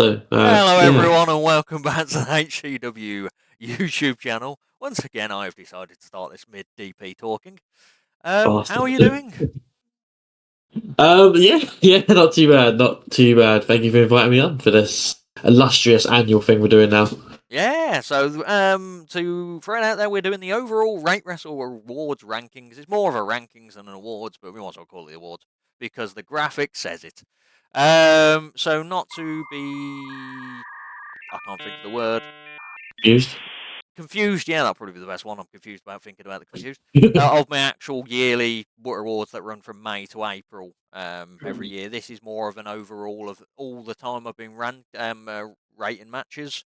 So, Hello, yeah. everyone, and welcome back to the HCW YouTube channel. Once again, I have decided to start this mid-DP talking. How are you doing? Yeah, not too bad, not too bad. Thank you for inviting me on for this illustrious annual thing we're doing now. Yeah, so to throw it out there, we're doing the overall Rate Wrestle Awards rankings. It's more of a rankings than an awards, but we might as well call it the awards because the graphic says it. So not to be, I can't think of the word. Confused? Confused, yeah, that'll probably be the best one. I'm confused about thinking about the confused. Of my actual yearly awards that run from May to April every year. This is more of an overall of all the time I've been rating matches.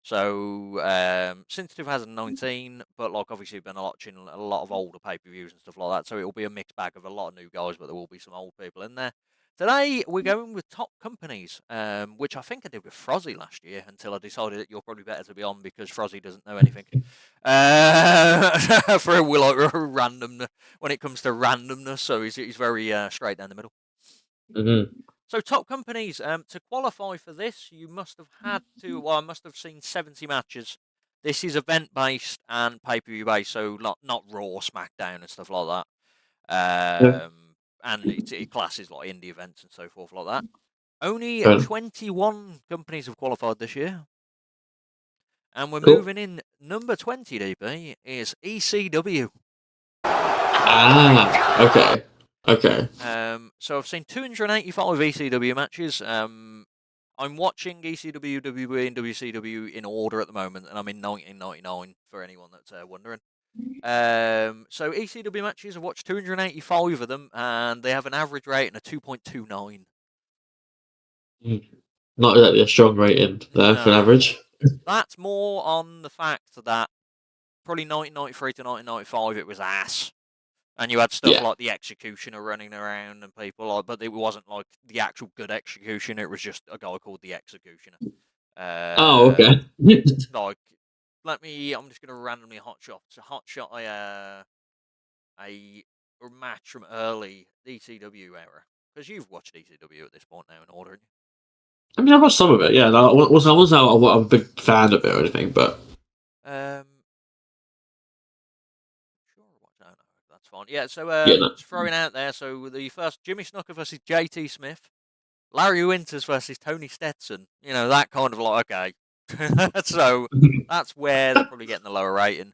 So since 2019, but like obviously been watching a lot of older pay-per-views and stuff like that. So it'll be a mixed bag of a lot of new guys, but there will be some old people in there. Today we're going with top companies, which I think I did with Frozzy last year until I decided that you're probably better to be on because Frozzy doesn't know anything. For we like random when it comes to randomness, so he's very straight down the middle. Mm-hmm. So top companies, to qualify for this, you must have had to. Well, I must have seen 70 matches. This is event based and pay per view based, so not Raw, SmackDown, and stuff like that. Yeah. And it classes like indie events and so forth like that. Only Fair enough. 21 companies have qualified this year, and we're Cool. moving in. Number 20, DP, is ECW. Okay. Okay. So I've seen 285 ECW matches. I'm watching ECW, WWE, and WCW in order at the moment, and I'm in 1999 for anyone that's wondering. So ECW matches, I've watched 285 of them, and they have an average rating of 2.29. Not exactly a strong rating there for an No, average. that's more on the fact that probably 1993 to 1995 it was ass. And you had stuff Yeah. like the Executioner running around and people like, but it wasn't like the actual good Executioner. It was just a guy called the Executioner. Oh, okay. Like, I'm just gonna randomly hotshot a match from early ECW era because you've watched ECW at this point now in order. I mean, I watched some of it. Yeah, I wasn't a big fan of it or anything, but Sure, no, that's fine. Yeah, so yeah, no. just throwing out there. So the first Jimmy Snuka versus JT Smith. Larry Winters versus Tony Stetson. You know, that kind of like, okay. So that's where they're probably getting the lower rating.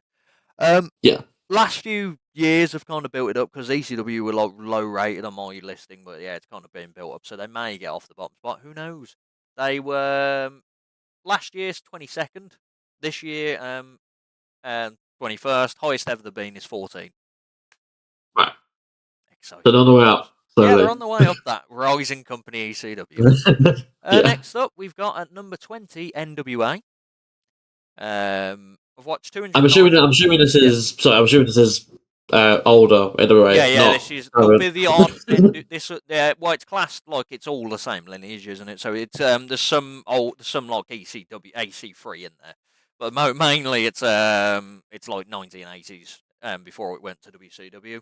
Yeah. Last few years have kind of built it up because ECW were like low rated on my listing, but yeah, it's kind of being built up. So they may get off the bottom spot. Who knows? They were last year's 22nd. This year, 21st. Highest ever they've been is 14. Right. Exciting. So they're on the way up. Yeah, they're Slowly. on the way up that rising company ECW. Yeah. Next up, we've got at number 20 NWA. I've watched 209. I'm assuming this is. Sorry, I'm assuming this is older in a way. Yeah. Not This is there'll current. be the odd. This well, it's classed like it's all the same lineage, isn't it? So it's there's some like ECW AC3 in there, but mainly it's like 1980s before it went to WCW.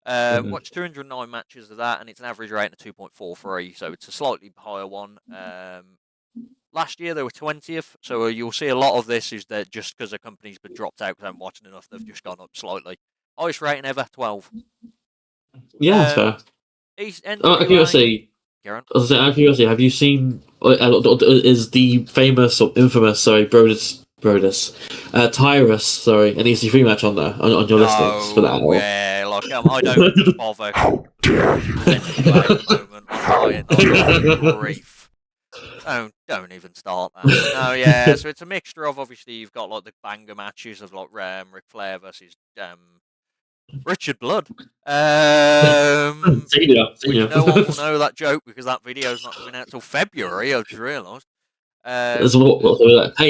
Watched 209 matches of that, and it's an average rating of 2.43, so it's a slightly higher one. Last year they were 20th, so you'll see a lot of this is that just because a company's been dropped out because I haven't watched enough, they've just gone up slightly. Highest rating ever, 12. Yeah, that's fair. East Out of curiosity, Karen. out of curiosity, have you seen? Is the famous or infamous? Sorry, Tyrus. Sorry, an EC3 match on there on your listings for that? No, yeah, like I don't even bother with NWA at the moment. I'm like, grief. Don't even start that. No, yeah. So it's a mixture of obviously you've got like the banger matches of like Ric Flair versus Richard Blood. Which no one will know that joke because that video's not coming out till February. I just realised. Hey,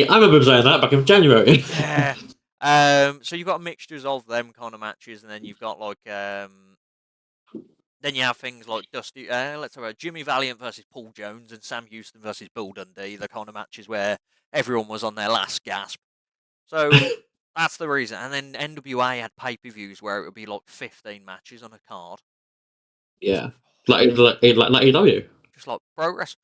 I remember saying that back in January. Yeah. So you've got mixtures of them kind of matches, and then you've got like then you have things like Dusty. Let's talk about Jimmy Valiant versus Paul Jones and Sam Houston versus Bill Dundee. The kind of matches where everyone was on their last gasp. So that's the reason. And then NWA had pay-per-views where it would be like 15 matches on a card. Yeah, like AEW. Just like progress.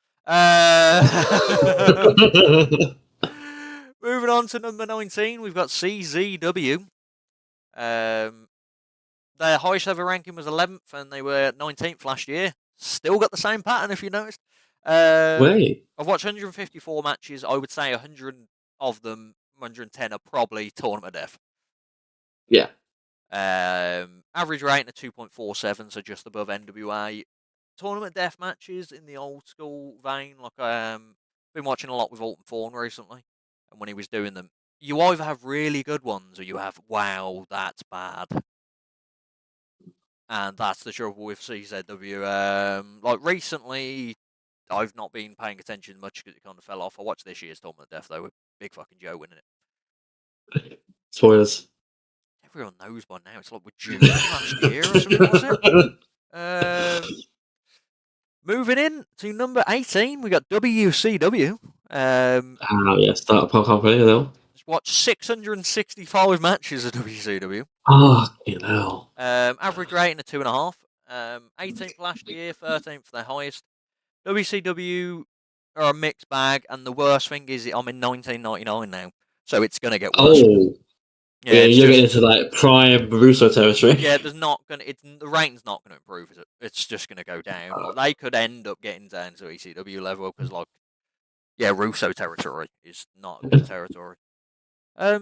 Moving on to number 19, we've got CZW. Their highest ever ranking was 11th, and they were 19th last year. Still got the same pattern, if you noticed. Wait. I've watched 154 matches. I would say 100 of them, 110 are probably tournament death. Yeah. Average rating of 2.47, so just above NWA. Tournament death matches in the old school vein, like been watching a lot with Alton Thorne recently, and when he was doing them, you either have really good ones or you have wow, that's bad. And that's the trouble with CZW. Like recently, I've not been paying attention much because it kind of fell off. I watched this year's Tournament of Death though, with Big Fucking Joe winning it. Spoilers. Everyone knows by now. It's like with June last year or something, was it? Moving in to number 18, we got WCW. Yeah, start a pub company though. Just watched 665 matches of WCW. Oh, you know. Average rating of 2.5. 18th last year, 13th their highest. WCW are a mixed bag, and the worst thing is I'm in 1999 now, so it's gonna get worse. Oh, yeah, you're getting into like prime Russo territory. Yeah, there's not gonna. The rating's not gonna improve, is it? It's just gonna go down. Like, they could end up getting down to ECW level because, like, yeah, Russo territory is not a good territory. But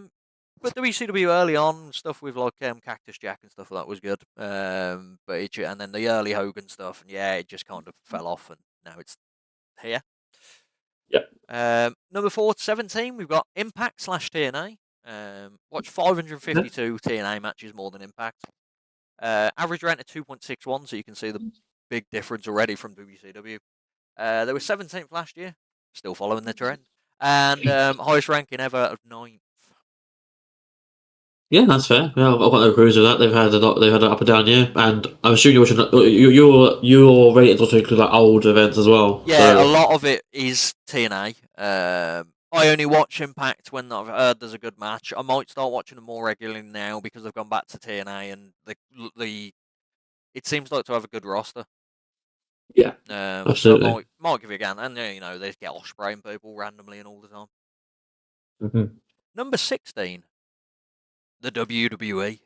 WCW early on stuff with like Cactus Jack and stuff like that was good. But and then the early Hogan stuff, and yeah, it just kind of fell off, and now it's here. Yeah. Number 4 to 17, we've got Impact / TNA. Watch 552 TNA matches more than Impact. Average rating of 2.61, so you can see the big difference already from WCW. They were 17th last year, still following the trend, and highest ranking ever of 9th. Yeah, that's fair. Yeah, I've got no queries with that. They've had a lot. They've had an up and down year, and I'm assuming your ratings also include like old events as well. Yeah, So. a lot of it is TNA. I only watch Impact when I've heard there's a good match. I might start watching them more regularly now because they've gone back to TNA, and the it seems like to have a good roster. Yeah, So absolutely. I might give it a go. And they get Ospreay and people randomly and all the time. Mm-hmm. Number 16, the WWE.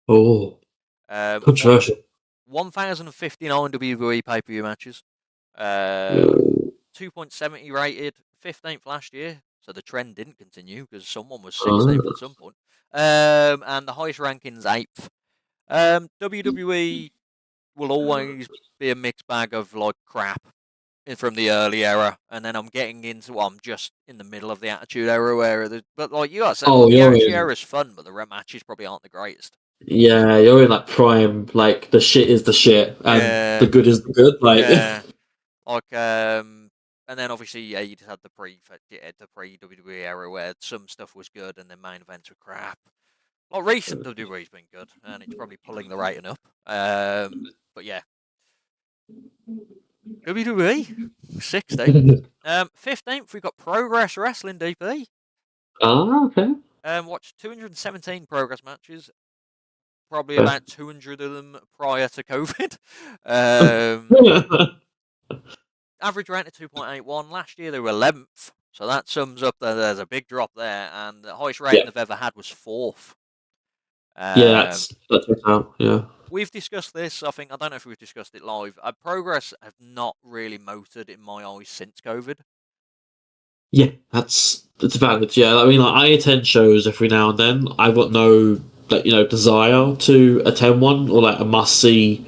Oh, controversial. 1,059 WWE pay-per-view matches. Ooh. 2.70 rated, 15th last year. So the trend didn't continue because someone was 16th at some point. And the highest ranking's 8th. WWE will always be a mixed bag of like crap from the early era, and then I'm getting into I'm just in the middle of the Attitude Era where but like you gotta say, Oh, like, the you're Attitude in. Era is fun, but the matches probably aren't the greatest. Yeah, you're in like prime. Like the shit is the shit, and Yeah, the good is the good. Like. yeah. Like and then obviously yeah, you just had the pre WWE era where some stuff was good and then main events were crap. Like recent WWE's been good, and it's probably pulling the rating up. But yeah, WWE 16th. 15th we've got Progress Wrestling DP. Okay. Watched 217 Progress matches. Probably about 200 of them prior to COVID. Average rating of 2.81. Last year they were 11th, so that sums up that there's a big drop there, and the highest rating Yeah. they've ever had was 4th. Yeah, that's out. Yeah. We've discussed this. I don't know if we've discussed it live. Progress have not really motored in my eyes since COVID. Yeah, that's valid. Yeah, I mean, like I attend shows every now and then. I've got no desire to attend one or like a must see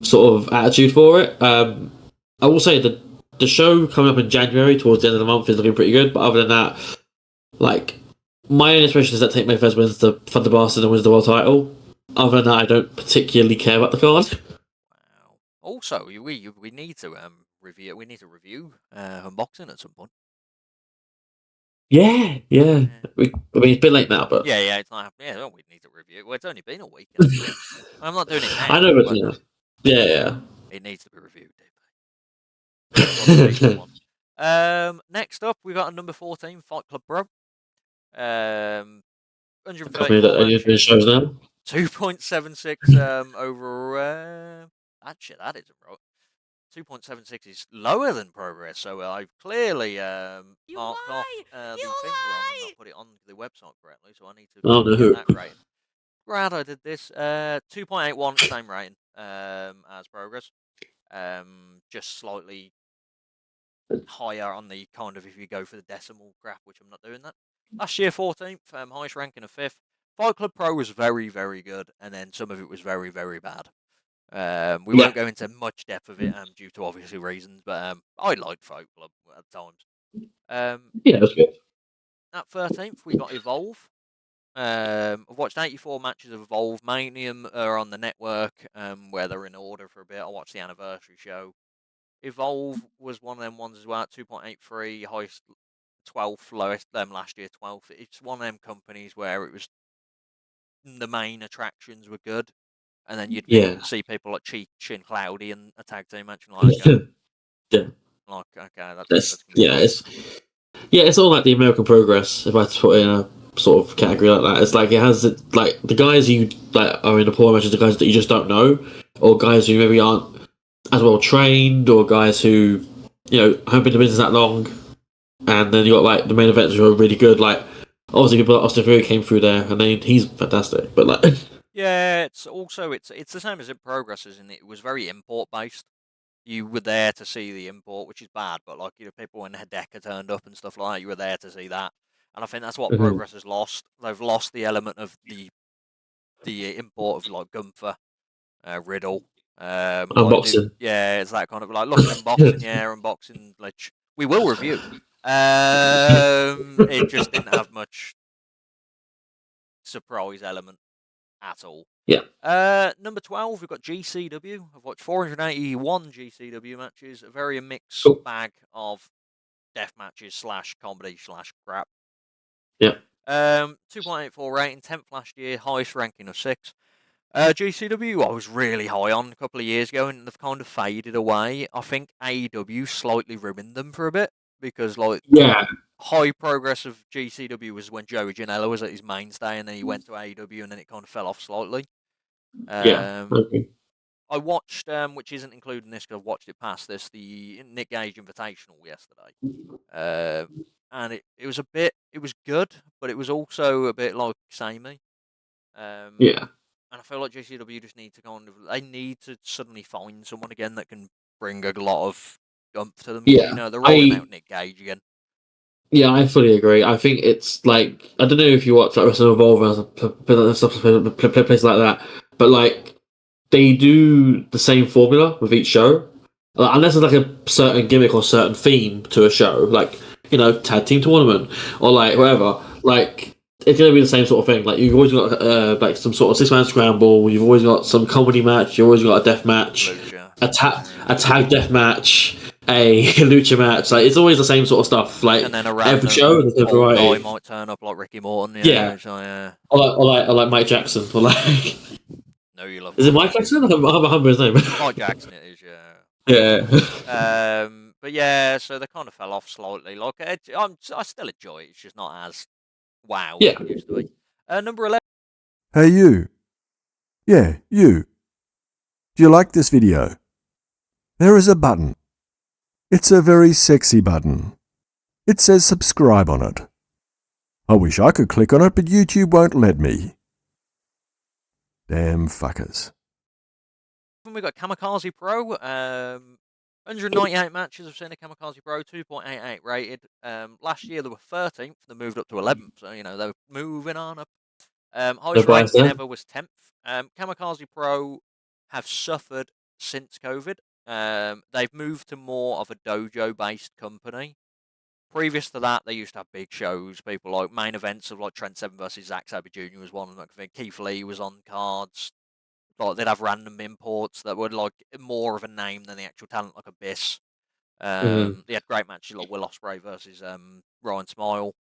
sort of attitude for it. I will say that the show coming up in January towards the end of the month is looking pretty good. But other than that, like my only impression is that Take My Fez wins the Thunder Bastard and wins the world title. Other than that, I don't particularly care about the card. Wow. Also, we need to review. We need to review unboxing at some point. Yeah. I mean, it's a bit late now, but yeah, it's not happening. Yeah, we need to review. Well, it's only been a week. I'm not doing it now. I know, but yeah. It needs to be reviewed. Next up, we got a number 14, Fight Club Pro. 134 matches. Shows now. 2.76 over. That isn't right. 2.76 is lower than Progress, so I've clearly You marked lie! off the You thing wrong and lie! not put it on the website correctly, so I need to Oh get no. that rating. Glad I did this. 2.81, same rating as Progress. Just slightly higher on the kind of if you go for the decimal graph, which I'm not doing that. Last year, 14th, highest ranking of 5th. Fight Club Pro was very, very good, and then some of it was very, very bad. We won't go into much depth of it due to obviously reasons, but I liked Fight Club at times. Yeah, that's good. At 13th, we got Evolve. I've watched 84 matches of Evolve. Mainly are on the network, where they're in order for a bit. I watched the anniversary show. Evolve was one of them ones as well, at 2.83, highest 12th, lowest last year 12th. It's one of them companies where it was the main attractions were good, and then you'd Yeah. see people like Cheech and Cloudy in a tag team match, and like, okay, Yeah. like, okay, That's that's gonna be yeah. fun. It's all like the American Progress. If I had to put it in a sort of category like that, it's like it has like the guys you like are in the poor matches, the guys that you just don't know, or guys who maybe aren't as well trained, or guys who haven't been in the business that long, and then you got like the main events who are really good. Like obviously people like Austin Theory came through there, and then he's fantastic. But like Yeah, it's also it's the same as in Progress, isn't it? It was very import based. You were there to see the import, which is bad, but like people when Hideka turned up and stuff like that, you were there to see that. And I think that's what Progress has lost. They've lost the element of the import of like Gunther, Riddle, unboxing. yeah, it's that kind of like look at unboxing, yeah, unboxing. Like we will review. It just didn't have much surprise element at all. Yeah. Number 12, we've got GCW. I've watched 481 GCW matches, a very mixed Cool. bag of death matches / comedy / crap. Yeah. 2.84 rating, 10th last year, highest ranking of 6. GCW, I was really high on a couple of years ago, and they've kind of faded away. I think AEW slightly ruined them for a bit because, like, Yeah. high progress of GCW was when Joey Janela was at his mainstay, and then he went to AEW, and then it kind of fell off slightly. Yeah. Okay. I watched, which isn't including this because I've watched it past this, the Nick Gage Invitational yesterday. And it was it was good, but it was also a bit like samey. Yeah. And I feel like JCW just need to they need to suddenly find someone again that can bring a lot of gumph to them. Yeah. They're rolling out Nick Gage again. Yeah, I fully agree. I think it's like I don't know if you watch like Wrestling Evolve and stuff, places like that, but like they do the same formula with each show, unless there's like a certain gimmick or certain theme to a show, like tag team tournament or like whatever. Like it's gonna be the same sort of thing. Like you've always got like some sort of 6-man scramble. You've always got some comedy match. You've always got a death match, Lucha. a tag death match, a lucha match. Like it's always the same sort of stuff. Like And then a every random show, there's a old guy variety. might turn up like Ricky Morton. Yeah. Or like Mike Jackson. Or like no, you love. Is it Mike Jackson? I have a humble his name. Mike Jackson, it is. Yeah. But yeah, so they kind of fell off slightly. Like I still enjoy it. It's just not as wow as it used to be. Number 11. Hey you. Yeah, you. Do you like this video? There is a button. It's a very sexy button. It says subscribe on it. I wish I could click on it, but YouTube won't let me. Damn fuckers. We got Kamikaze Pro. 198 matches I've seen a Kamikaze Pro, 2.88 rated. Last year they were 13th, they moved up to 11th, so they were moving on up. Highest ranking ever was 10th. Kamikaze Pro have suffered since COVID. They've moved to more of a dojo-based company. Previous to that, they used to have big shows. People like main events of like Trent Seven versus Zack Sabre Jr. was one of them. I think Keith Lee was on cards. Like they'd have random imports that were like more of a name than the actual talent, like Abyss. They had great matches like Will Ospreay versus Ryan Smile.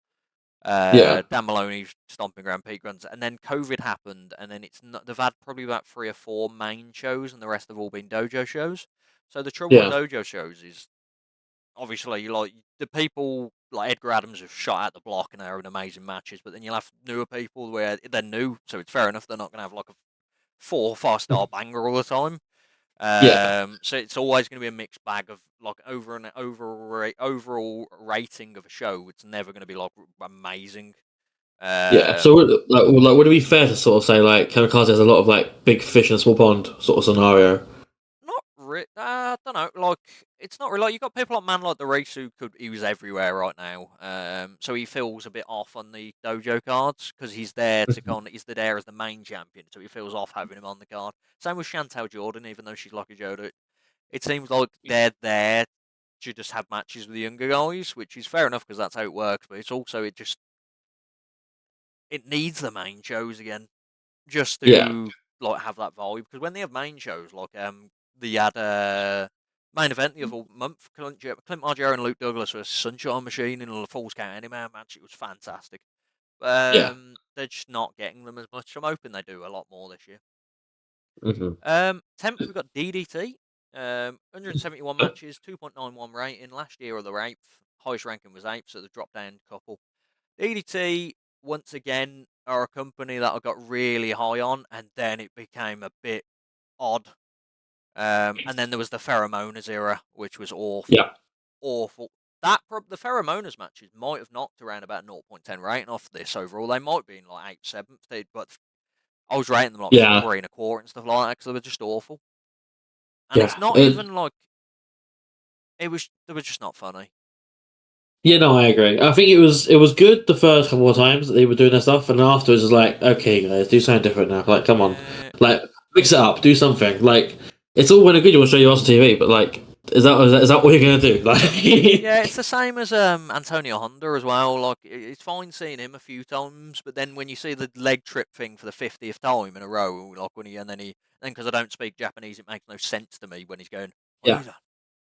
Dan Maloney, Stomping Ground, Pete Grunt, and then COVID happened, and then they've had probably about 3 or 4 main shows, and the rest have all been dojo shows. So the trouble with dojo shows is obviously like the people like Edgar Adams have shot out the block and they're in amazing matches, but then you'll have newer people where they're new, so it's fair enough they're not going to have like a 4 or 5 star banger all the time. So it's always going to be a mixed bag of like overall rating of a show. It's never going to be like amazing. Yeah. So, would it be fair to sort of say like Kamikaze has a lot of like big fish in a small pond sort of scenario? Not really. I don't know. Like, it's not really. Like, you got people like Man like the Race who he was everywhere right now. So he feels a bit off on the dojo cards because he's there to he's there as the main champion. So he feels off having him on the card. Same with Chantel Jordan, even though she's like a Jodo. It seems like they're there to just have matches with the younger guys, which is fair enough because that's how it works. But it's also it needs the main shows again just Yeah. to like have that vibe. Because when they have main shows, like they had a main event the other month, Clint Margera and Luke Douglas versus Sunshine Machine in a Falls Count Anywhere match. It was fantastic. Yeah. They're just not getting them as much. I'm hoping they do a lot more this year. Mm-hmm. 10th we've got DDT. 171 matches, 2.91 rating. Last year, or the 8th, highest ranking was 8th, so the drop down couple. DDT once again are a company that I got really high on, and then it became a bit odd. And then there was the Pheromonas era, which was awful, Yeah. awful. The Pheromonas matches might have knocked around about 0.10 rating off this overall. They might be in like 8th, 7th, but I was rating them like Yeah. 3.25 and stuff like that because they were just awful. And it's Yeah. not even like they were just not funny. Yeah, no, I agree. I think it was good the first couple of times that they were doing their stuff, and afterwards it's like, okay, guys, do something different now. Like, come on, like mix it up, do something. Like, it's all well and good you want to show you on TV, but like, is that what you're gonna do? Like, Yeah, it's the same as Antonio Honda as well. Like, it's fine seeing him a few times, but then when you see the leg trip thing for the 50th time in a row, like then because I don't speak Japanese, it makes no sense to me when he's going, what yeah. is that?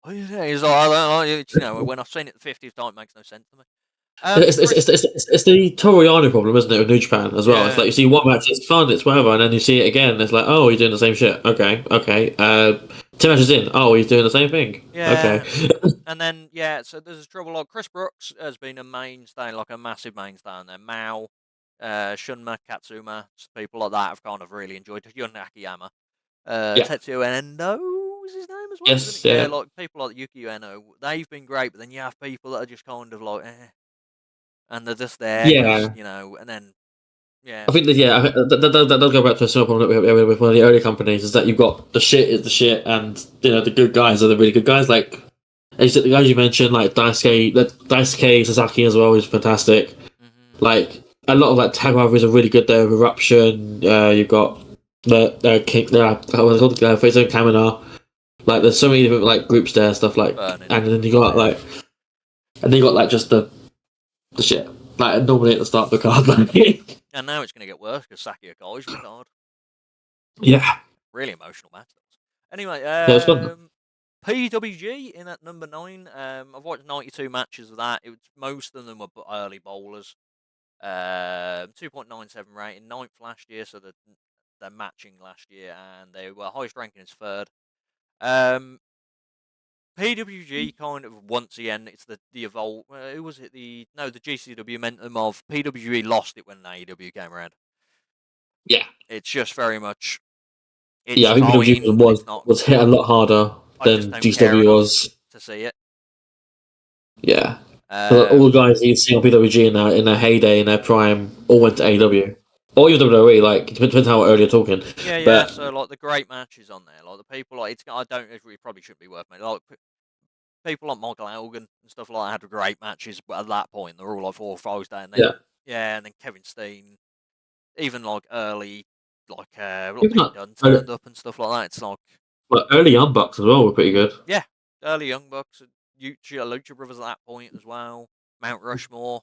What is that? He's like, I don't know, you know, when I've seen it the 50th time, it makes no sense to me. It's the Toriano problem, isn't it, with New Japan as well? It's like Yeah. you see one match, it's fun, it's whatever, and then you see it again, and it's like, oh, he's doing the same shit. Okay, okay. 10 matches in, oh, he's doing the same thing. Yeah. Okay. And then, so there's trouble. Like, Chris Brooks has been a mainstay, like a massive mainstay on there. Mao, Shunma, Katsuma, people like that have kind of really enjoyed it. Yun Akiyama. Yeah. Tetsuya Endo is his name as well, isn't Yes. it? Yeah, Yeah. like people like Yuki Ueno, they've been great, but then you have people that are just kind of like, and they're just there because, Yeah. and then, yeah. I think that that does go back to a similar problem that we had with one of the early companies is that you've got the shit is the shit, and the good guys are the really good guys. Like the guys you mentioned, like Daisuke Sasaki as well is fantastic. Mm-hmm. Like a lot of like tag rivalries are really good there. With Eruption, you've got the King, what's it called, Faison Kamina. Like there's so many different like groups there, stuff like, Burning. and then you got like, just the shit like normally at the start of the card. Like, And now it's going to get worse because Saki Akai's retired. yeah. Really emotional match. Anyway, Yeah, it's fun. PWG in at number 9. I've watched 92 matches of that. Most of them were early bowlers. 2.97 rating, 9th last year, so they're matching last year, and they were highest ranking as 3rd. PWG kind of once again, it's the evolve. Who was it? The GCW meant them of PWG lost it when AEW came around. Yeah. It's just very much. It's Yeah, I think fine, PWG but it's not. was hit a lot harder I just than don't care GCW enough was. to see it. Yeah. All the guys you'd see on PWG in their heyday, in their prime, all went to AEW. Or even WWE, like, it depends how early you're talking. Yeah. But So like the great matches on there, like the people like I don't. It probably shouldn't be worth me. Like people like Michael Elgin and stuff like that had great matches, but at that point they're all like 4 or 5 down. And then Kevin Steen, even like early, like even Pete Dunne turned up and stuff like that. It's like early Young Bucks as well were pretty good. yeah, early Young Bucks, Lucha Brothers at that point as well. Mount Rushmore.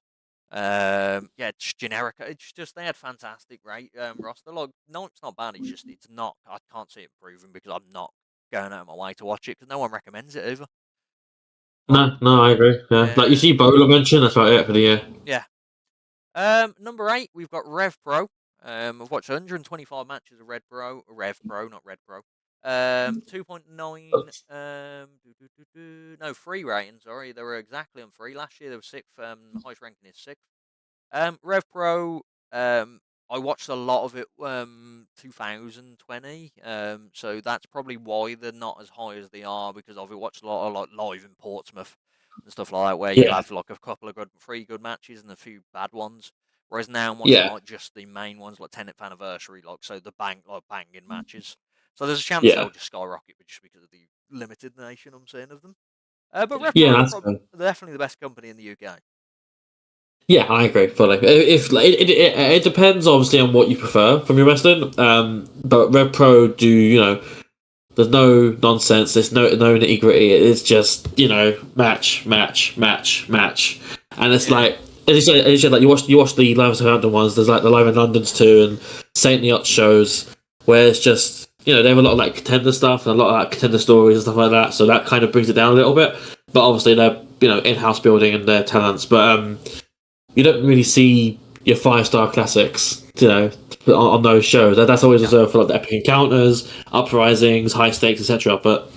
Just generic. It's just they had fantastic roster. Like, no, it's not bad. It's not. I can't see it improving because I'm not going out of my way to watch it because no one recommends it either. No, I agree. Yeah. Like you see Bowler mentioned, that's about it for the year. Yeah. Number 8, we've got Rev Pro. I've watched 125 matches of Rev Pro, not Red Pro. 2.9. No, 3 rating. Sorry, they were exactly on 3 last year. They were 6th. Highest ranking is 6th. Rev Pro. I watched a lot of it 2020, so that's probably why they're not as high as they are, because I've watched a lot of like live in Portsmouth and stuff like that, where you Yeah, have like a couple of three good matches and a few bad ones. Whereas now I'm watching yeah, like just the main ones, like 10th anniversary, like so the banging matches. So there's a chance yeah, they'll just skyrocket, but just because of the limited nation I'm saying of them. But yeah. RevPro are That's fair. definitely the best company in the UK. Yeah, I agree. Fully. If like, it depends obviously on what you prefer from your wrestling. But Rev Pro do there's no nonsense. There's no nitty gritty. It's just match, match, match, match, and it's Yeah. like as you said, like you watch the Live in London ones. There's like the Live in London's too, and Saint Neot shows where it's just they have a lot of like contender stuff and a lot of like contender stories and stuff like that. So that kind of brings it down a little bit. But obviously they're in-house building and their talents. But you don't really see your 5-star classics, on those shows. That's always No. reserved for like the epic encounters, uprisings, high stakes, etc. But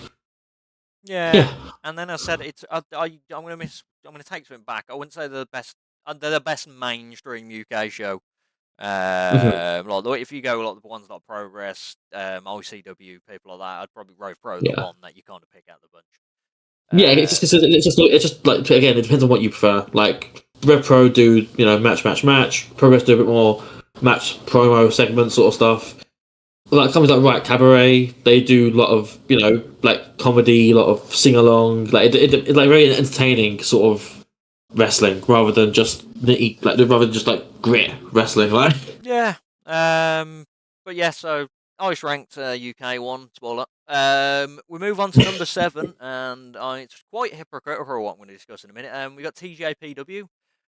Yeah, yeah, and then I said it's I'm gonna take something back. I wouldn't say they're the best. They're the best mainstream UK show. mhm. Like if you go like the ones like Progress, ICW, people like that, I'd probably Rove Pro the Yeah, one that you kind of pick out the bunch. yeah. It's just like again, it depends on what you prefer. Like Rev Pro do match, match, match. Progress do a bit more match promo segment sort of stuff. Like companies like Right Cabaret, they do a lot of like comedy, a lot of sing along, like it's like very entertaining sort of wrestling rather than just rather than just like grit wrestling, like. Yeah. But yeah, so Irish ranked UK one. Spoiler. We move on to number 7, and it's quite hypocritical what I'm going to discuss in a minute. We got TJPW.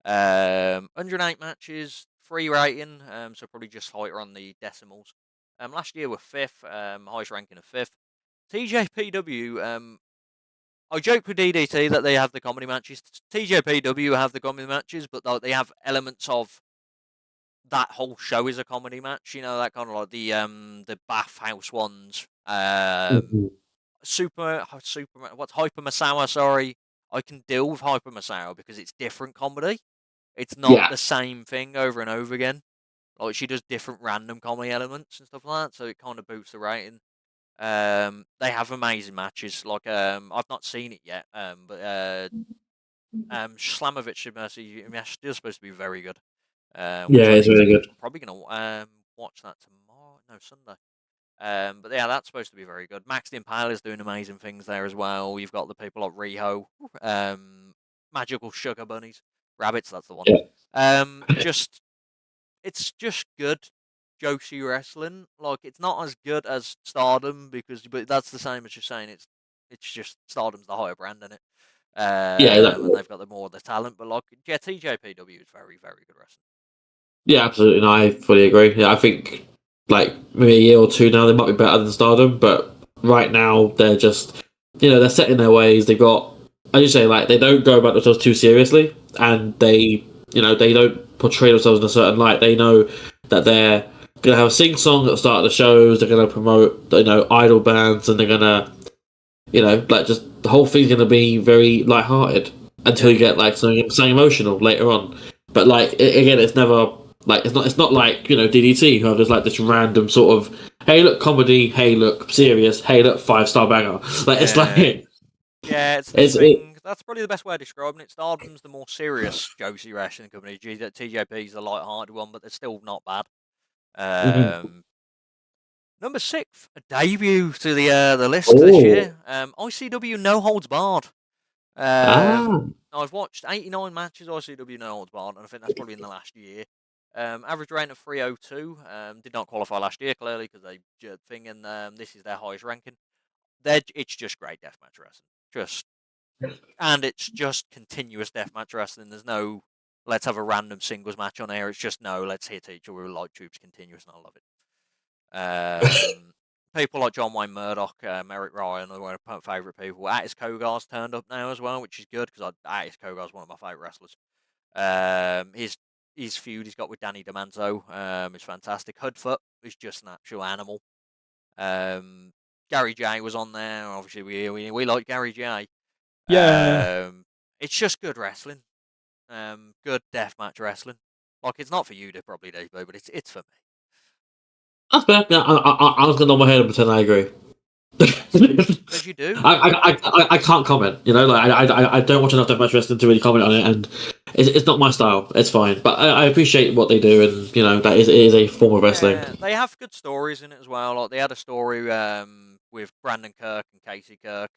108 matches, 3 rating. So probably just higher on the decimals. Last year were 5th. Highest ranking of 5th. TJPW. I joke with DDT that they have the comedy matches. TJPW have the comedy matches, but they have elements of that whole show is a comedy match. You know, that kind of like the bathhouse ones. Mhm. What's Hyper Masawa? Sorry, I can deal with Hyper Masawa because it's different comedy. It's not Yeah, the same thing over and over again. Like she does different random comedy elements and stuff like that, so it kind of boosts the rating. They have amazing matches. Like I've not seen it yet. Slamovich and Mercy is still supposed to be very good. yeah, Which I it's need really to. good. I'm probably gonna watch that tomorrow. No, Sunday. But yeah, that's supposed to be very good. Max the Impale is doing amazing things there as well. You've got the people like Riho, Magical Sugar Bunnies, Rabbits. That's the one. Yeah, Just it's just good Joshi wrestling. Like it's not as good as Stardom but that's the same as you're saying. It's just Stardom's the higher brand in it. yeah, exactly. And they've got the more the talent. But like yeah, TJPW is very very good wrestling. Yeah, absolutely. No, I fully agree. Yeah, I think like maybe a year or two now they might be better than Stardom, but right now they're just they're set in their ways. They've got, as you say, like they don't go about themselves too seriously, and they don't portray themselves in a certain light. They know that they're gonna have a sing song at the start of the shows. They're gonna promote idol bands, and they're gonna like just the whole thing's gonna be very light-hearted until Yeah. you get like something emotional later on. But like again, it's never like it's not like DDT who have just like this random sort of hey look comedy, hey look serious, hey look 5-star banger. Like it's Yeah. like Yeah, it's the it's it. thing. That's probably the best way of describing it. Stardom's the more serious Josie wrestling company. TJP's the light-hearted one, but they're still not bad. Mhm. Um, Number 6, a debut to the list this Oh, year. ICW No Holds Barred. ah, I've watched 89 matches ICW No Holds Barred, and I think that's probably in the last year. Average rating of 302. Did not qualify last year, clearly, because they did thing, and this is their highest ranking. It's just great deathmatch wrestling. And it's just continuous deathmatch wrestling. There's no let's have a random singles match on air. It's just no, let's hit each other with light tubes continuous, and I love it. People like John Wayne Murdoch, Merrick Ryan are one of my favourite people. Attis Kogar's turned up now as well, which is good because Attis Kogar's one of my favourite wrestlers. His feud he's got with Danny Demanto is fantastic. Hoodfoot is just an actual animal. Gary J was on there. Obviously, we like Gary J. yeah, It's just good wrestling. Good deathmatch wrestling. Like, it's not for you to probably, DB, but it's for me. That's fair. Yeah, I was gonna nod my head and pretend I agree. Because you do. I can't comment. You know, like I don't watch enough Deathmatch Wrestling to really comment on it, and it's not my style. It's fine, but I appreciate what they do, and you know that it is a form of wrestling. Yeah, they have good stories in it as well. Like, they had a story with Brandon Kirk and Casey Kirk,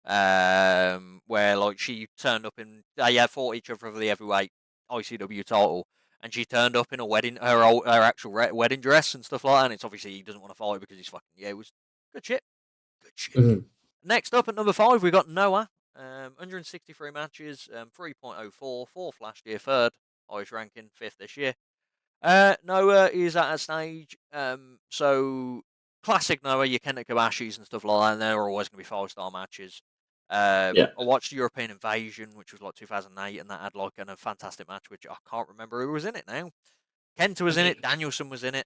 where like she turned up in. They had fought each other for the heavyweight ICW title, and she turned up in a her actual wedding dress and stuff like that. And it's obviously he doesn't want to fight because he's fucking it was good shit. Good shit. Mhm. Next up at number 5, we got Noah. 163 matches, 3.04, fourth last year, third Irish ranking, fifth this year. Noah is at a stage, so classic Noah, your Kenta Kobashis and stuff like that, and they're always going to be 5-star matches. Yeah. I watched European Invasion, which was like 2008, and that had like a fantastic match, which I can't remember who was in it now. Kenta was in it, Danielson was in it.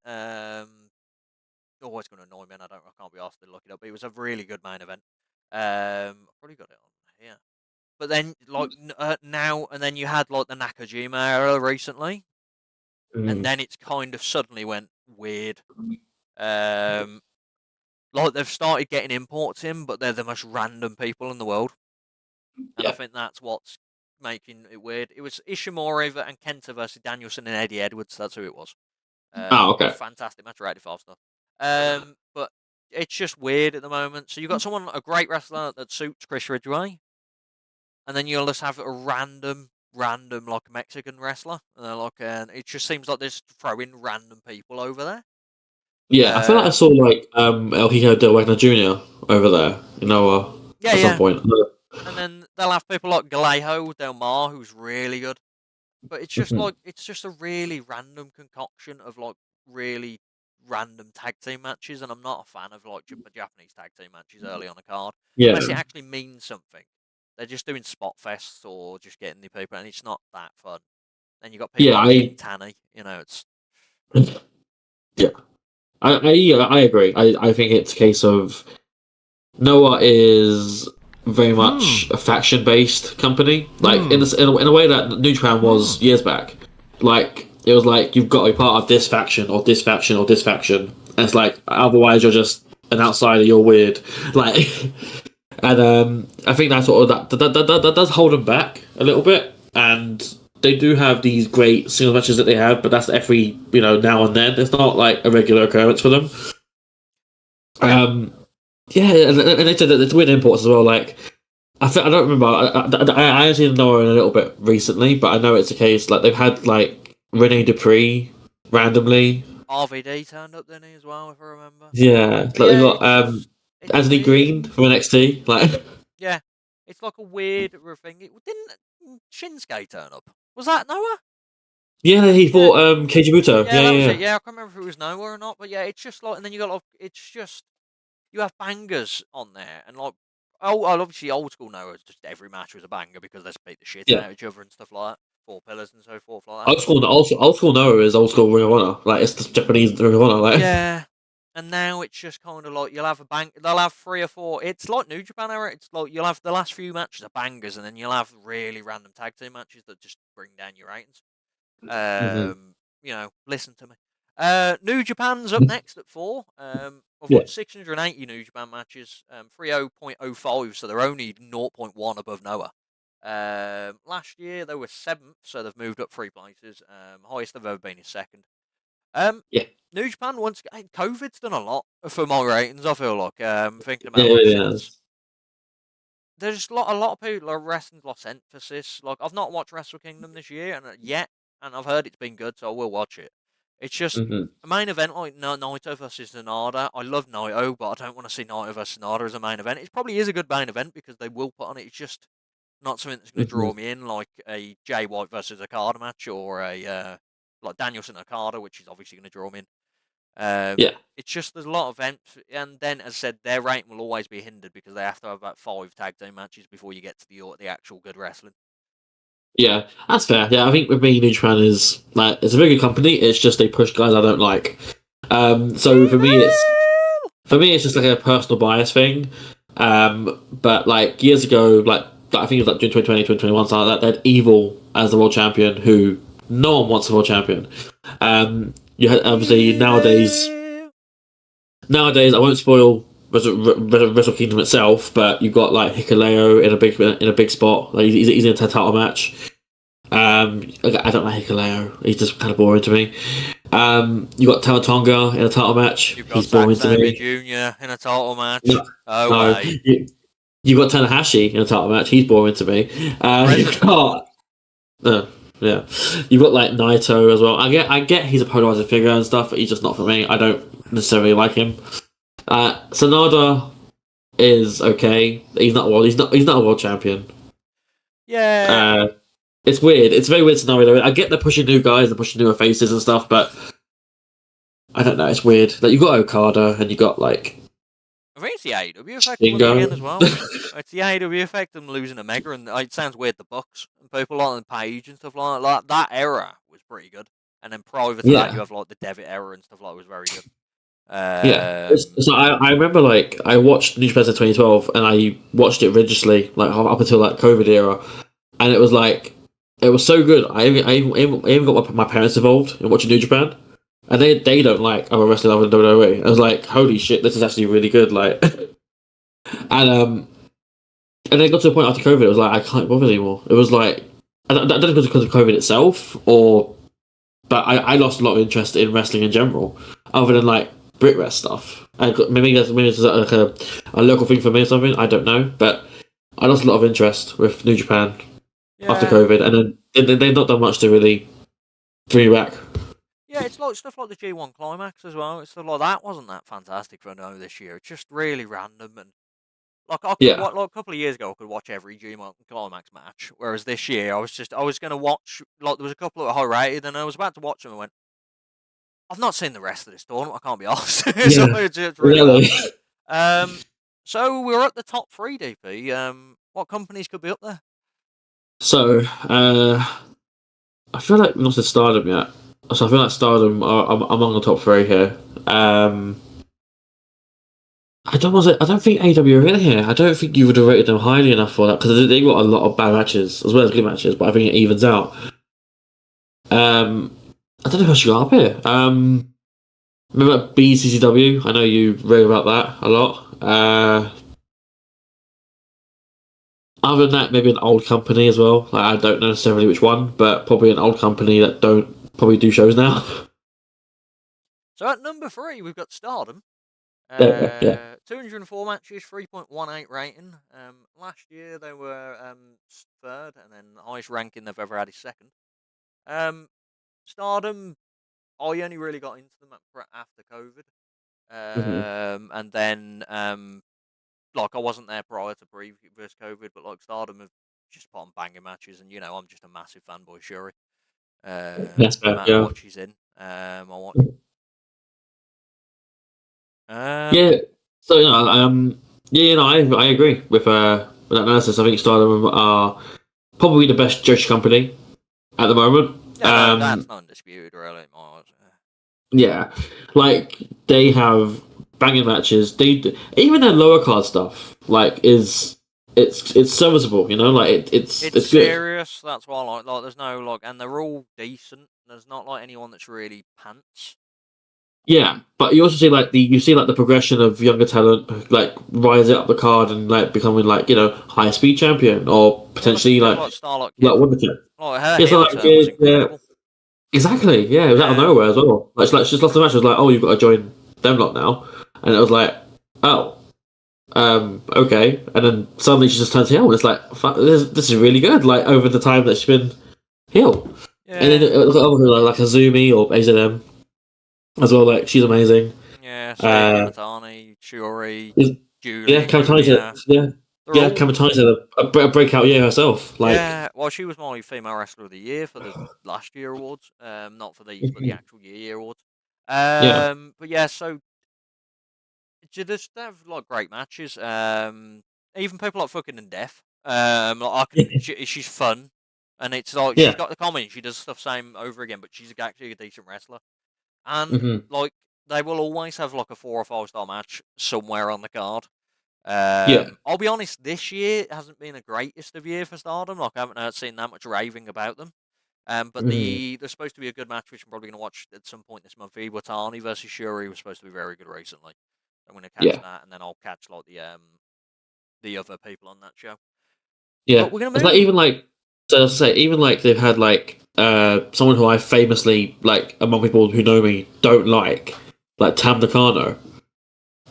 Always going to annoy me, and I can't be asked to look it up. But it was a really good main event. I've probably got it on here. But then, like now, and then you had like the Nakajima era recently, and then it's kind of suddenly went weird. Like they've started getting imports in, but they're the most random people in the world, and I think that's what's making it weird. It was Ishimori and Kenta versus Danielson and Eddie Edwards. That's who it was. Okay. Fantastic match, rated 5-star. But it's just weird at the moment. So you've got someone, a great wrestler that suits Chris Ridgway, and then you'll just have a random like Mexican wrestler, and they're like, it just seems like they're just throwing random people over there. Yeah, I feel like I saw like El Hijo del Wagner Jr. over there, you know, at some point. And then they'll have people like Galejo Del Mar, who's really good. But it's just like it's just a really random concoction of like really random tag team matches, and I'm not a fan of like Japanese tag team matches early on a card unless it actually means something. They're just doing spot fests or just getting the people, and it's not that fun. Then you got people like Tanny, you know, it's yeah. I agree. I think it's a case of Noah is very much a faction based company, like in a way that New Japan was years back. Like it was like you've got to be part of this faction or this faction or this faction, and it's like otherwise you're just an outsider. You're weird, like. And I think that's sort of that does hold them back a little bit, and they do have these great single matches that they have, but that's every now and then. It's not like a regular occurrence for them. Yeah, and they said that it's weird imports as well. Like I don't remember. I only seen Noah a little bit recently, but I know it's a case like they've had like Rene Dupree randomly. RVD turned up, didn't he, as well, if I remember? Yeah, like they've got Anthony weird. Green from NXT. Like yeah, it's like a weird thing. Didn't Shinsuke turn up? Was that Noah? Yeah, he fought Keiji Muto. Yeah, that was it. Yeah, I can't remember if it was Noah or not, but yeah, it's just like, and then you got it's just you have bangers on there, and like obviously old school Noah, just every match was a banger because they beat the shit out of each other and stuff like that. 4 pillars and so forth like that. Old school Noah is old school Ring of Honor. Like it's the Japanese Ring of Honor. Like yeah. And now it's just kind of like you'll have they'll have 3 or 4. It's like New Japan era. It's like you'll have the last few matches are bangers, and then you'll have really random tag team matches that just bring down your ratings. Listen to me. New Japan's up next at 4. I've watched 680 New Japan matches, 30.05, so they're only 0.1 above Noah. Last year they were 7th, so they've moved up 3 places. Highest they've ever been is 2nd. New Japan once COVID's done a lot for my ratings. I feel like thinking about there's a lot of people are wrestling's lost emphasis. Like I've not watched Wrestle Kingdom this year and I've heard it's been good, so I will watch it. It's just a main event like Naito versus Sonada. I love Naito, but I don't want to see Naito versus Sonada as a main event. It probably is a good main event because they will put on it. It's just not something that's going to draw me in like a Jay White versus Okada match or a like Danielson Okada, which is obviously going to draw me in. It's just there's a lot of events, and then as I said, their rating will always be hindered because they have to have about 5 tag team matches before you get to the actual good wrestling. Yeah, that's fair. Yeah, I think with me, New Japan is like it's a very good company. It's just they push guys I don't like. So for me, it's just like a personal bias thing. But like years ago, like I think it was like 2020, 2021, something like that. They had Evil as the world champion, who No one wants a world champion. You had obviously nowadays. Nowadays, I won't spoil Wrestle Kingdom itself, but you've got like Hikuleo in a big spot. Like he's in a title match. I don't like Hikuleo. He's just kind of boring to me. You got Tamatonga in a title match. You've got He's boring to Sabi me. Jr. in a title match. No, Oh, no. wait. You got Tanahashi in a title match. He's boring to me. You've got yeah. You've got like Naito as well. I get he's a polarizing figure and stuff, but he's just not for me. I don't necessarily like him. Sanada is okay. He's not a world champion. Yeah. It's weird. It's a very weird scenario. I get they're pushing new guys, they're pushing newer faces and stuff, but I don't know. It's weird. Like you got Okada and you got like. I think it's the AEW effect again as well. It's the AEW effect of them losing Omega, and it sounds weird. The Bucks and people like the Page and stuff like that. Like, that era was pretty good, and then prior to that, you have like the Devitt era and stuff like that was very good. So I remember like I watched New Japan 2012 and I watched it religiously like up until like COVID era, and it was like it was so good. I even got my parents involved in watching New Japan, and they don't like other wrestling other than WWE. I was like, holy shit, this is actually really good. Like, and then got to the point after COVID, it was like I can't bother anymore. It was like I don't know if it was because of COVID itself but I lost a lot of interest in wrestling in general, other than like Brit Rest stuff. Maybe it's like a local thing for me or something. I don't know, but I lost a lot of interest with New Japan after COVID, and then they've not done much to really bring me back. Yeah, it's like stuff like the G1 Climax as well. It's stuff like that wasn't that fantastic for no this year. It's just really random and like like a couple of years ago I could watch every G1 Climax match, whereas this year I was going to watch like there was a couple that were high rated and I was about to watch them and went, I've not seen the rest of this tournament. I can't be arsed. So it's really bad. So we're at the top 3, DP. What companies could be up there? So I feel like we've not said Stardom yet. So I feel like Stardom are among the top 3 here. I don't think AW are in here. I don't think you would have rated them highly enough for that because they got a lot of bad matches as well as good matches, but I think it evens out. I don't know if I should go up here. Remember BCCW? I know you read about that a lot. Other than that, maybe an old company as well. Like, I don't know necessarily which one, but probably an old company that don't probably do shows now. So at number 3, we've got Stardom. 204 matches, 3.18 rating. Last year they were 3rd, and then the highest ranking they've ever had is 2nd. Stardom, I only really got into them after COVID, and then like I wasn't there prior to previous COVID, but like Stardom have just put on banging matches, and I'm just a massive fanboy Shuri. That's fair, no matter what she's in, I watch. So I agree with that analysis. I think Stardom are probably the best judge company at the moment. Yeah, that's not undisputed, really. Yeah, like they have banging matches. They even their lower card stuff it's serviceable. Like it's serious. Good. That's why I like there's no and they're all decent. There's not like anyone that's really pants. Yeah, but you also see the progression of younger talent like rising up the card and like becoming high speed champion or potentially like Wonder Kid. Exactly. Yeah, it was out of nowhere as well. Like she's lost the match. It was like, oh, you've got to join them lot now, and it was like, oh, okay. And then suddenly she just turns heel, and it's like, fuck, this is really good. Like over the time that she's been heel, and then it was like Azumi or AZM as well. Like she's amazing. Yeah, Kamatani, Shuri, Julie. Yeah, Kamatani. Yeah, Kamatani a breakout year herself. Well, she was my female wrestler of the year for the last year awards. Not for these, but the actual year awards. But yeah, so they just have great matches. Even people like fucking and Death. She's fun, and it's like she's got the comedy. She does stuff same over again, but she's actually a decent wrestler. And they will always have a 4 or 5 star match somewhere on the card. I'll be honest, this year it hasn't been the greatest of year for Stardom. I haven't seen that much raving about them. But there's supposed to be a good match, which I'm probably going to watch at some point this month. Iwatani versus Shuri was supposed to be very good recently. I'm going to catch that, and then I'll catch like the other people on that show. Yeah, but we're going it's to like even like so. I'll say even like they've had like someone who I famously like among people who know me don't like Tam Nakano.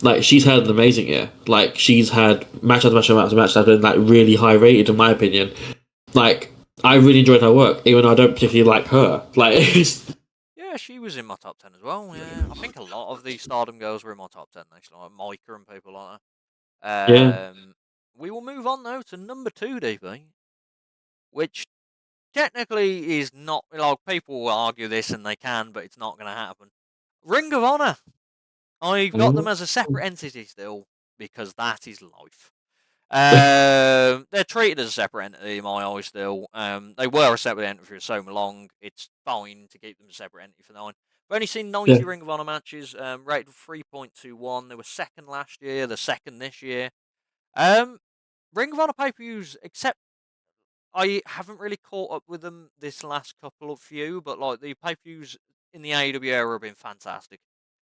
Like she's had an amazing year. Like she's had match after match after match that have been like really high rated in my opinion. Like I really enjoyed her work, even though I don't particularly like her. Like yeah, she was in my top 10 as well. Yeah, I think a lot of these Stardom girls were in my top 10 actually, like Micah and people like that. yeah, We will move on though to number 2, DP, which technically is not like people will argue this and they can, but it's not going to happen. Ring of Honor. I've got them as a separate entity still because that is life. They're treated as a separate entity in my eyes still. They were a separate entity for so long. It's fine to keep them a separate entity for 9. I've only seen 90 Ring of Honor matches, rated 3.21. They were second last year. They're second this year. Ring of Honor pay-per-views, except I haven't really caught up with them this last couple of few, but like the pay-per-views in the AEW era have been fantastic.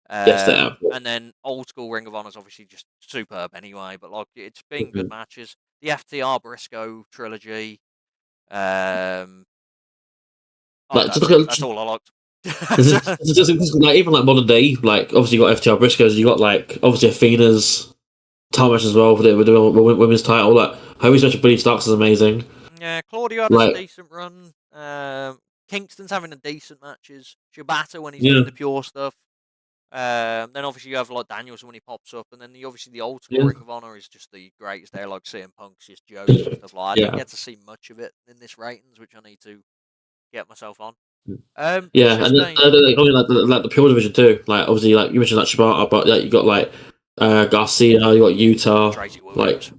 yes, they have. And then old school Ring of Honor is obviously just superb anyway. But like it's been good matches. The FTR Briscoe trilogy. That's all I liked. Like even like modern day, like obviously you got FTR Briscoes, you got like obviously Athena's title match as well with the women's title. Like her match with Billy Starks is amazing. Yeah, Claudio had a decent run. Kingston's having a decent matches. Shibata when he's doing the pure stuff. Then obviously you have like Danielson when he pops up, and then obviously the old school Ring of Honor is just the greatest. They're like CM Punk's just jokes and stuff like that. I didn't get to see much of it in this ratings, which I need to get myself on. And then, like the pure division too. Like obviously, like you mentioned like Shibata, but like you got like Garcia, you got Utah, Tracy Williams.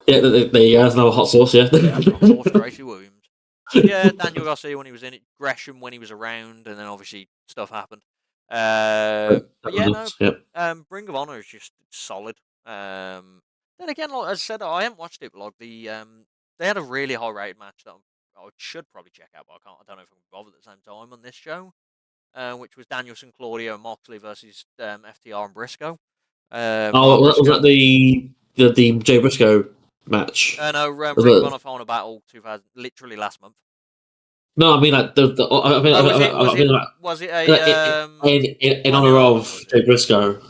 Like there's another hot sauce, hot sauce, Tracy Williams. Yeah, Daniel Garcia when he was in it, Gresham when he was around, and then obviously stuff happened. But yeah, no. Ring of Honor is just solid. Then again, like as I said, I haven't watched it, but like they had a really high rated match that I should probably check out, but I can't. I don't know if I can bother at the same time on this show, which was Danielson, Claudio, and Moxley versus FTR and Briscoe. Was that the Jay Briscoe match? No, Ring of Honor Final Battle 2000, literally last month. No, I mean like was it a in honor of Jay Briscoe?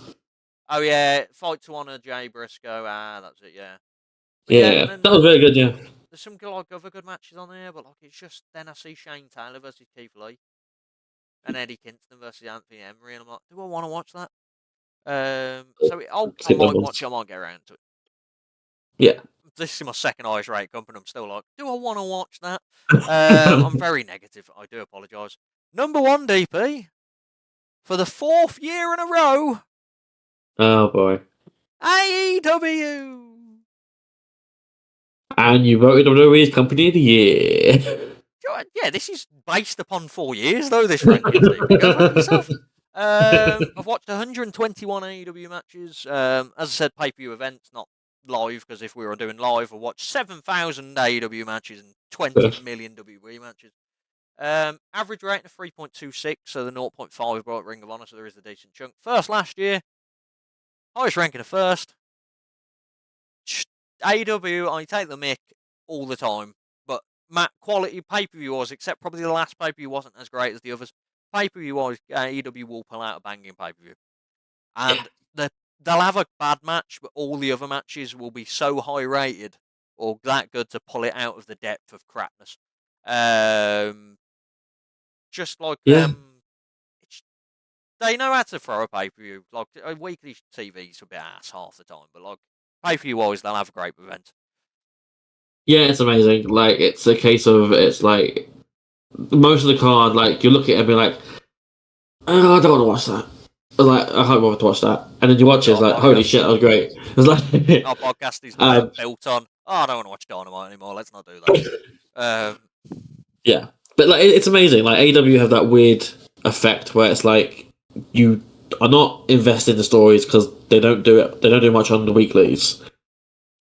Oh yeah, Fight to Honor Jay Briscoe. That's it. Yeah. Yeah, that was very good. Yeah. There's some like other good matches on there, but like it's just then I see Shane Taylor versus Keith Lee, and Eddie Kingston versus Anthony Emery, and I'm like, do I want to watch that? So I might watch it. I might get around to it. Yeah. This is my second highest rated company. I'm still like, do I want to watch that? I'm very negative. I do apologise. Number 1 DP for the 4th year in a row. Oh boy. AEW. And you voted WWE's Company of the Year. Yeah, this is based upon 4 years though. This ranking. I've watched 121 AEW matches. As I said, pay-per-view events, not live, because if we were doing live, I'd watch 7,000 AEW matches and 20 million WWE matches. Average rating of 3.26, so the 0.5 brought Ring of Honor, so there is a decent chunk. First last year, highest ranking of first. AEW, I take the mick all the time, but quality pay-per-view wise, except probably the last pay-per-view wasn't as great as the others. Pay-per-view wise, AEW will pull out a banging pay-per-view. And they'll have a bad match, but all the other matches will be so high rated or that good to pull it out of the depth of crapness. Just like they know how to throw a pay-per-view. Like a weekly TV's a bit ass half the time, but like pay-per-view wise, they'll have a great event. Yeah, it's amazing. Like it's a case of it's like most of the card. Like you look at it and be like, oh, I don't want to watch that. Like I can't bother to watch that, and then you watch it, it's like holy shit, that was great. It's like our podcast is built on. Oh, I don't want to watch Dynamite anymore. Let's not do that. Yeah, but like it's amazing. Like AEW have that weird effect where it's like you are not invested in the stories because they don't do it. They don't do much on the weeklies,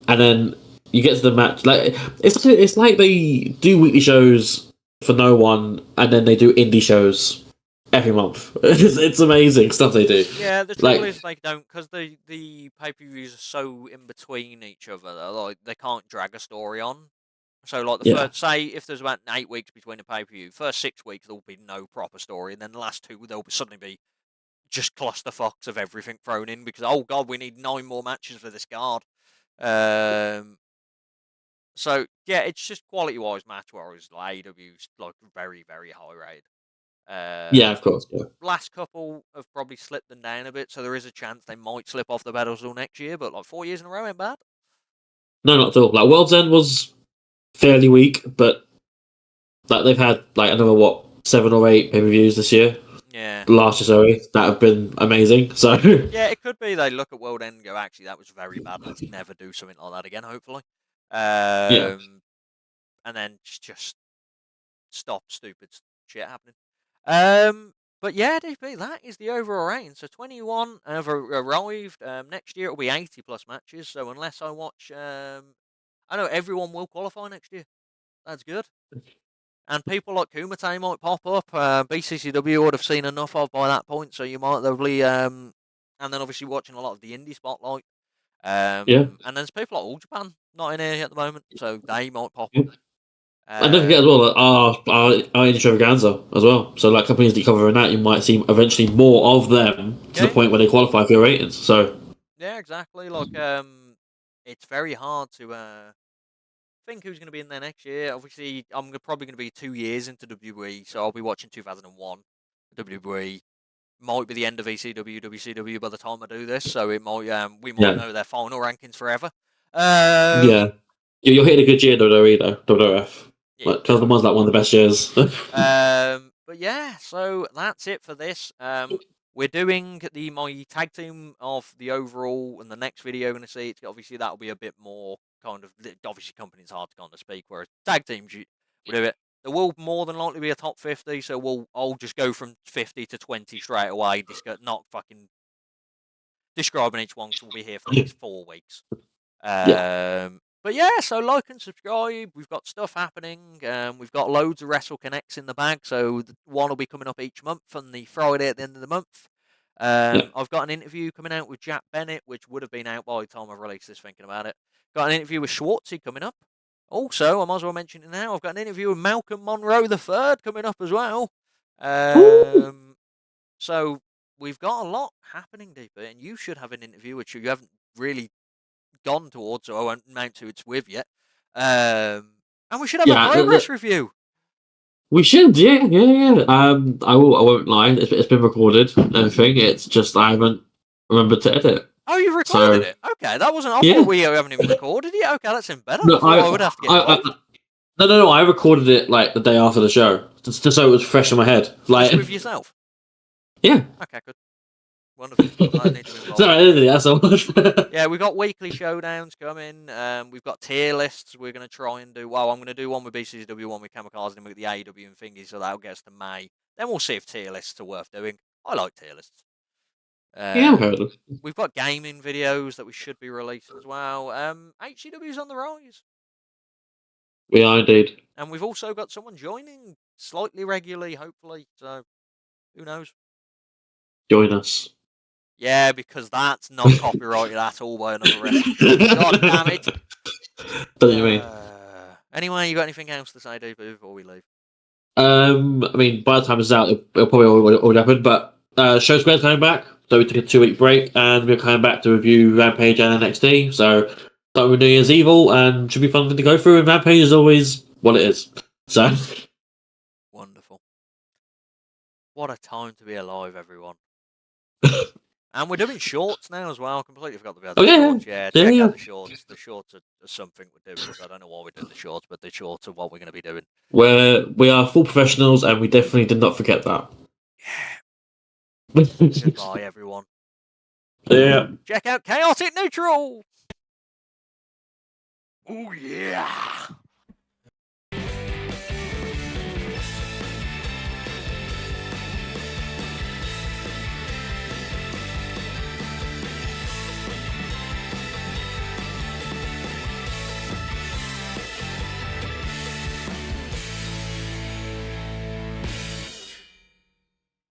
and then you get to the match. Like it's like they do weekly shows for no one, and then they do indie shows every month. It's amazing stuff they do. Yeah, the trouble is they don't, because the pay-per-views are so in between each other. Like they can't drag a story on. So like the first, say if there's about 8 weeks between a pay-per-view, first 6 weeks there'll be no proper story, and then the last 2 there'll suddenly be just clusterfucks of everything thrown in because oh god, we need 9 more matches for this card. So yeah, it's just quality-wise match whereas like AEW's like very very high rated. Yeah, of course. Yeah. Last couple have probably slipped them down a bit, so there is a chance they might slip off the pedestal next year. But like 4 years in a row ain't bad. No, not at all. Like World's End was fairly weak, but like they've had like another 7 or 8 pay-per-views this year. Yeah. Last year, sorry, that have been amazing. So yeah, it could be they look at World End and go, actually, that was very bad. Let's never do something like that again. Hopefully, yeah, and then just stop stupid shit happening. But yeah, DP, that is the overall rating. So 21 have arrived. Next year it'll be 80 plus matches. So unless I watch, I know everyone will qualify next year. That's good. And people like Kumite might pop up. BCCW would have seen enough of by that point, so you might lovely. And then obviously watching a lot of the indie spotlight. yeah. And then there's people like All Japan not in here at the moment, so they might pop up. And don't forget as well, our indie extravaganza as well. So like companies that cover in that, you might see eventually more of them to the point where they qualify for your ratings. So yeah, exactly. Like it's very hard to think who's going to be in there next year. Obviously, I'm probably going to be 2 years into WWE, so I'll be watching 2001 WWE. Might be the end of ECW, WCW by the time I do this, so it might we might know their final rankings forever. Yeah, you're hitting a good year, WWE though, WWF. Yeah, Like, the one's like one of the best years. but yeah, so that's it for this. We're doing my tag team of the overall, and the next video you're going to see, obviously that'll be a bit more kind of, obviously company's hard to kind of speak, whereas tag teams, we do it. There will more than likely be a top 50, so I'll just go from 50 to 20 straight away, not fucking describing each one, because we'll be here for the next 4 weeks. But yeah, so like and subscribe. We've got stuff happening. We've got loads of Wrestle Connects in the bag. So one will be coming up each month on the Friday at the end of the month. I've got an interview coming out with Jack Bennett, which would have been out by the time I've released this, thinking about it. Got an interview with Schwartzy coming up. Also, I might as well mention it now, I've got an interview with Malcolm Monroe III coming up as well. So we've got a lot happening, DP, and you should have an interview, which you haven't really gone towards, so I won't mount to it's with yet. And we should have a progress review. We should, yeah. I won't lie. It's been recorded and everything. It's just I haven't remembered to edit. Oh, you've recorded it? Okay, that wasn't. I thought we haven't even recorded it. Okay, that's even better. No, I would have to get. No. I recorded it like the day after the show, just so it was fresh in my head. Like with yourself. Yeah. Okay, good. Wonderful. Sorry, that's so much. Yeah, we've got weekly showdowns coming. We've got tier lists. We're going to try and do. Well, I'm going to do one with BCW, one with Kamikaze, and with the AEW and thingy. So that'll get us to May. Then we'll see if tier lists are worth doing. I like tier lists. Yeah, I've heard of them. We've got gaming videos that we should be releasing as well. HCW's on the rise. We are indeed. And we've also got someone joining slightly regularly, hopefully. So who knows? Join us. Yeah, because that's not copyrighted at all by another wrestler. God damn it. Don't you mean? Anyway, you got anything else to say, Dave, before we leave? I mean, by the time it's out, it'll probably already happen, but Show Square's coming back, so we took a 2-week break, and we're coming back to review Rampage and NXT, so starting with New Year's Evil, and should be fun to go through, and Rampage is always what it is. So wonderful. What a time to be alive, everyone. And we're doing shorts now as well. I completely forgot to be able to do shorts. Yeah, check out the shorts. The shorts are something we're doing. I don't know why we're doing the shorts, but the shorts are what we're going to be doing. We are full professionals, and we definitely did not forget that. Yeah. Goodbye, everyone. Yeah. Check out Chaotic Neutral. Oh, yeah.